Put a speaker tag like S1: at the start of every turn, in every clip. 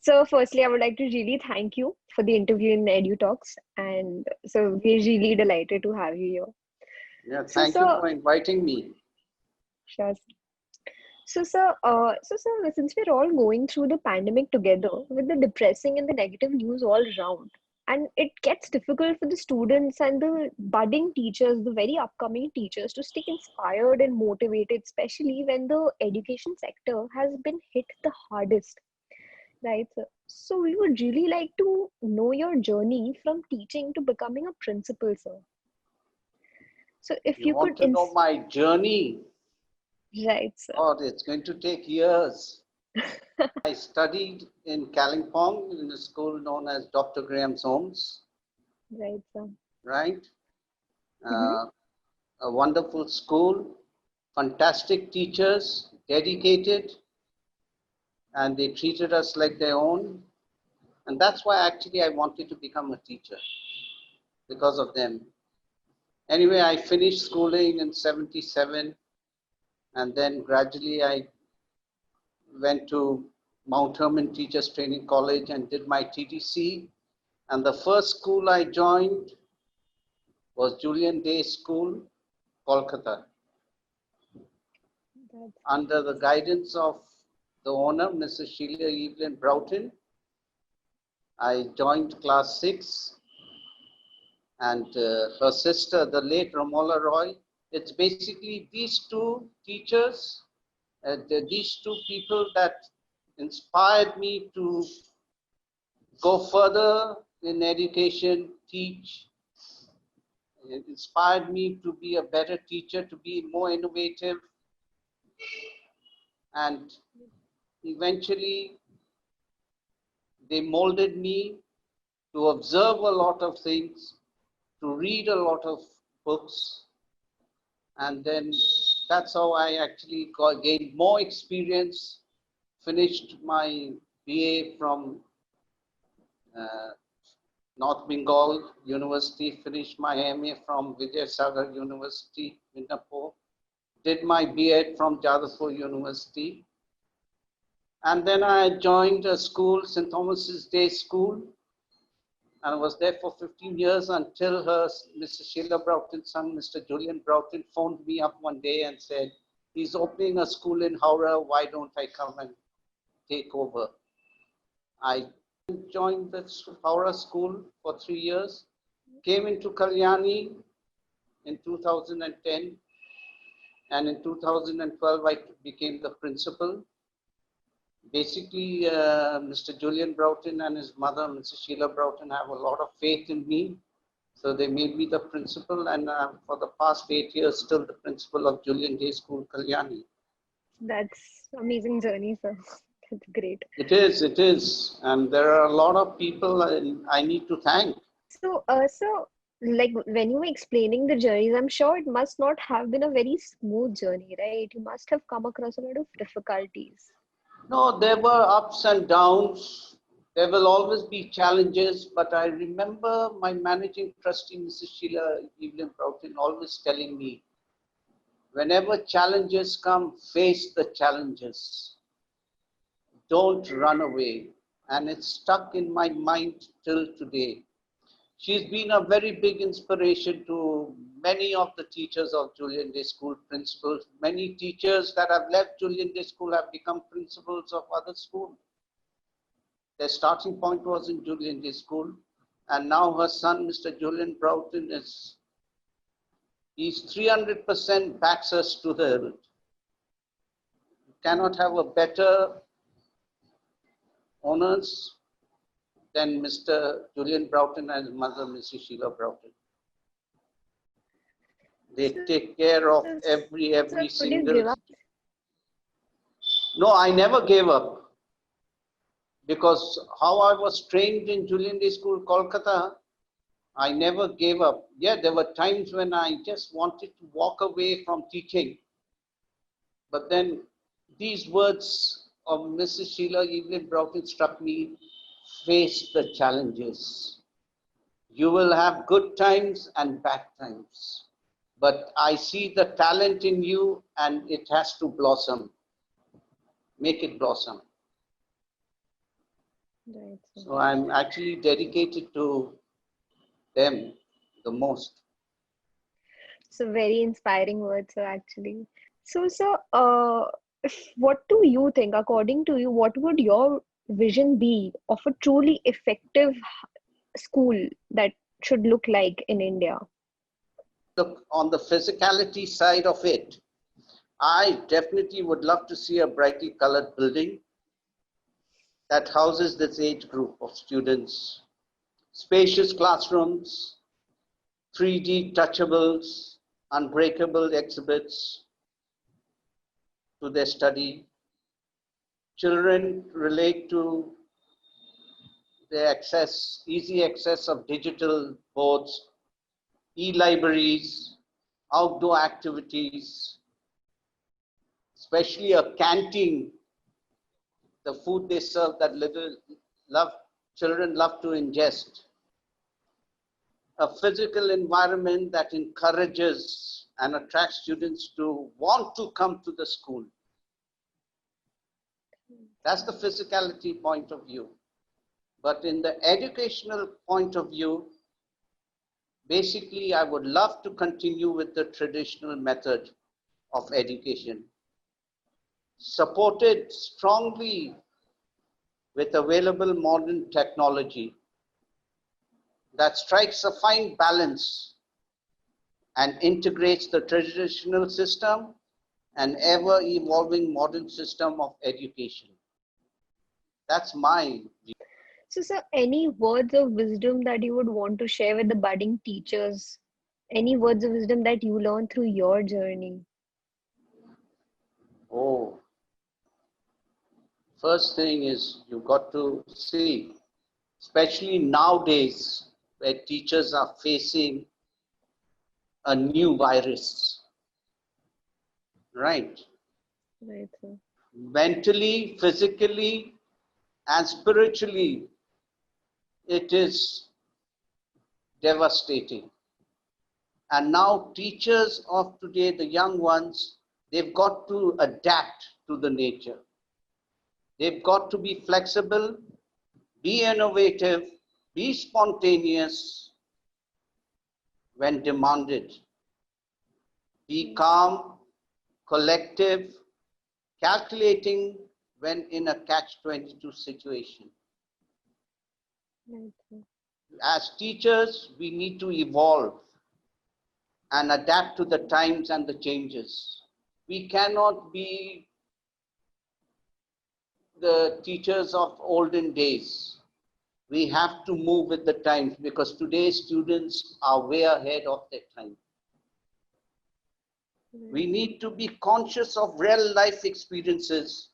S1: So firstly, I would like to really thank you for the interview in Edu Talks. And so we're really delighted to have you here.
S2: Yeah,
S1: So,
S2: thank you
S1: sir,
S2: for inviting me.
S1: sure. So, sir, since we're all going through the pandemic together with the depressing and the negative news all around, and it gets difficult for the students and the budding teachers, the very upcoming teachers, to stay inspired and motivated, especially when the education sector has been hit the hardest, right? So, we would really like to know your journey from teaching to becoming a principal, sir. So, if
S2: You
S1: you could,
S2: want to know my journey?
S1: right, sir,
S2: God, it's going to take years. I studied in Kalimpong in a school known as Dr. Graham's Homes,
S1: right, sir.
S2: right?
S1: Mm-hmm.
S2: Uh, a wonderful school, fantastic teachers, dedicated, and they treated us like their own. And that's why actually I wanted to become a teacher, because of them. Anyway, I finished schooling in 77, and then gradually I went to Mount Hermon Teachers Training College and did my TTC. And the first school I joined was Julien Day School, Kolkata,
S1: That's
S2: under the guidance of the owner, Mrs. Sheila Evelyn Broughton. I joined class 6, and her sister, the late Ramola Roy. It's basically these two teachers, these two people that inspired me to go further in education, teach. It inspired me to be a better teacher, to be more innovative, and eventually they molded me to observe a lot of things, to read a lot of books, and then that's how I actually gained more experience, finished my BA from uh, North Bengal University, finished my MA from Vidyasagar University, Singapore, did my B.Ed from Jadavpur University, and then I joined a school, St. Thomas's Day School, and I was there for 15 years until Mr. Sheila Broughton's son, Mr. Julien Broughton, phoned me up one day and said, he's opening a school in Howrah, why don't I come and take over? I joined the Howrah school for 3 years, came into Kalyani in 2010, and in 2012 I became the principal. Basically, Mr. Julien Broughton and his mother, Mrs. Sheila Broughton, have a lot of faith in me. So they made me the principal, and for the past 8 years, still the principal of Julien Day School, Kalyani.
S1: That's amazing journey, sir. That's great.
S2: It is. And there are a lot of people I need to thank.
S1: So, like when you were explaining the journeys, I'm sure it must not have been a very smooth journey, right? You must have come across a lot of difficulties.
S2: No, there were ups and downs. There will always be challenges, but I remember my managing trustee, Mrs. Sheila Evelyn Broughton, always telling me, whenever challenges come, face the challenges. Don't run away. And it's stuck in my mind till today. She's been a very big inspiration to many of the teachers of Julien Day School, principals. Many teachers that have left Julien Day School have become principals of other schools. Their starting point was in Julien Day School, and now her son, Mr. Julien Broughton, he's 300% backs us to the hilt. You cannot have a better owners than Mr. Julien Broughton and his mother, Mrs. Sheila Broughton. They
S1: So,
S2: take care of
S1: so,
S2: every
S1: so could you
S2: single.
S1: give up?
S2: No, I never gave up, because how I was trained in Julien Day School, Kolkata, I never gave up. Yeah, there were times when I just wanted to walk away from teaching. But then these words of Mrs. Sheila Evelyn Broughton struck me: face the challenges. You will have good times and bad times. But I see the talent in you, and it has to blossom. Make it blossom.
S1: Right, sir.
S2: So I'm actually dedicated to them the most.
S1: So very inspiring words, sir, actually. So, sir, what do you think, according to you, what would your vision be of a truly effective school that should look like in India?
S2: Look, on the physicality side of it, I definitely would love to see a brightly colored building that houses this age group of students. Spacious classrooms, 3D touchables, unbreakable exhibits to their study. Children relate to the easy access of digital boards, e-libraries, outdoor activities, especially a canteen, the food they serve that love children love to ingest. A physical environment that encourages and attracts students to want to come to the school. That's the physicality point of view. But in the educational point of view, basically, I would love to continue with the traditional method of education, supported strongly with available modern technology that strikes a fine balance and integrates the traditional system and ever evolving modern system of education. That's my view.
S1: So, sir, any words of wisdom that you would want to share with the budding teachers? Any words of wisdom that you learned through your journey?
S2: Oh, first thing is you got to see, especially nowadays where teachers are facing a new virus, right?
S1: Right, sir.
S2: Mentally, physically, and spiritually, it is devastating. And now teachers of today, the young ones, they've got to adapt to the nature. They've got to be flexible, be innovative, be spontaneous when demanded, be calm, collective, calculating when in a catch-22 situation.
S1: Right, sir.
S2: As teachers, we need to evolve and adapt to the times and the changes. We cannot be the teachers of olden days. We have to move with the times because today's students are way ahead of their time.
S1: Right,
S2: We
S1: sir.
S2: need to be conscious of real life experiences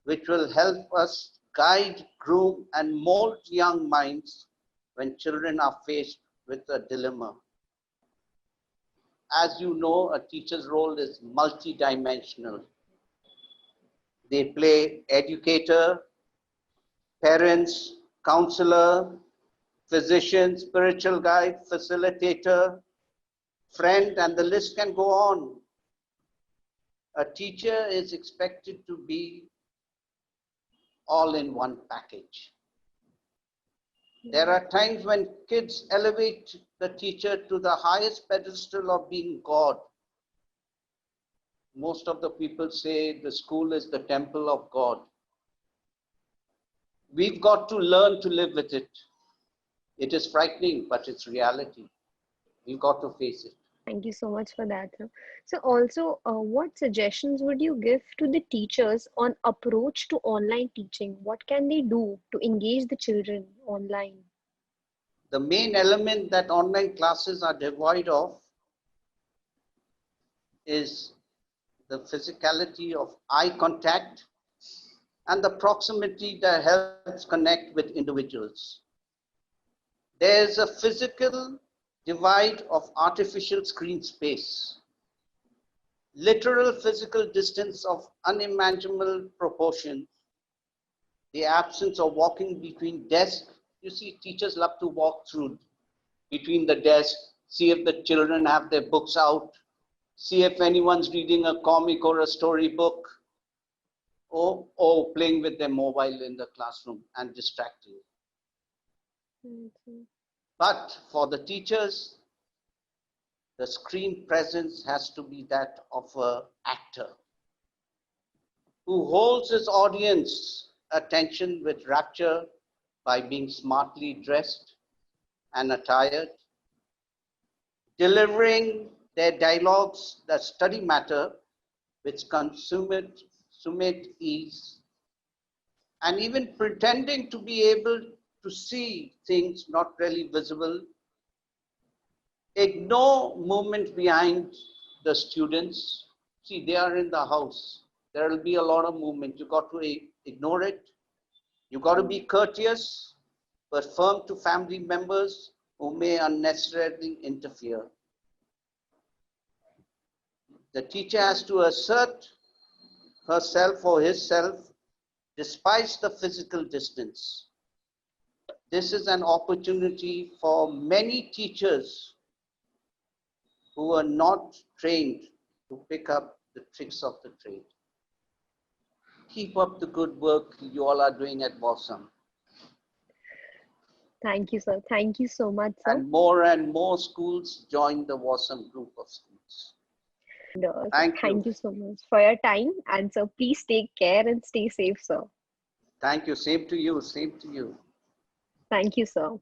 S2: which will help us guide, groom, and mold young minds when children are faced with a dilemma. As you know, a teacher's role is multidimensional. They play educator, parents, counselor, physician, spiritual guide, facilitator, friend, and the list can go on. A teacher is expected to be all in one package. There are times when kids elevate the teacher to the highest pedestal of being God. Most of the people say the school is the temple of God. We've got to learn to live with it. It is frightening, but it's reality. We've got to face it.
S1: Thank you so much for that, sir. So also, what suggestions would you give to the teachers on approach to online teaching? What can they do to engage the children online?
S2: The main element that online classes are devoid of is the physicality of eye contact and the proximity that helps connect with individuals. There's a physical divide of artificial screen space, literal physical distance of unimaginable proportions, the absence of walking between desks. You see, teachers love to walk through between the desks, see if the children have their books out, see if anyone's reading a comic or a storybook. or playing with their mobile in the classroom and distracting. But for the teachers, the screen presence has to be that of an actor who holds his audience attention with rapture by being smartly dressed and attired, delivering their dialogues that study matter with consummate ease, and even pretending to be able to see things not really visible. Ignore movement behind the students. See, they are in the house. There will be a lot of movement. You got to ignore it. You got to be courteous, but firm to family members who may unnecessarily interfere. The teacher has to assert herself or himself despite the physical distance. This is an opportunity for many teachers who are not trained to pick up the tricks of the trade. Keep up the good work you all are doing at Vawsum.
S1: Thank you, sir. Thank you so much, sir.
S2: And more schools join the Vawsum group of schools. Thank you.
S1: Thank you so much for your time. And sir, please take care and stay safe, sir.
S2: Thank you. Same to you. Same to you.
S1: Thank you, sir.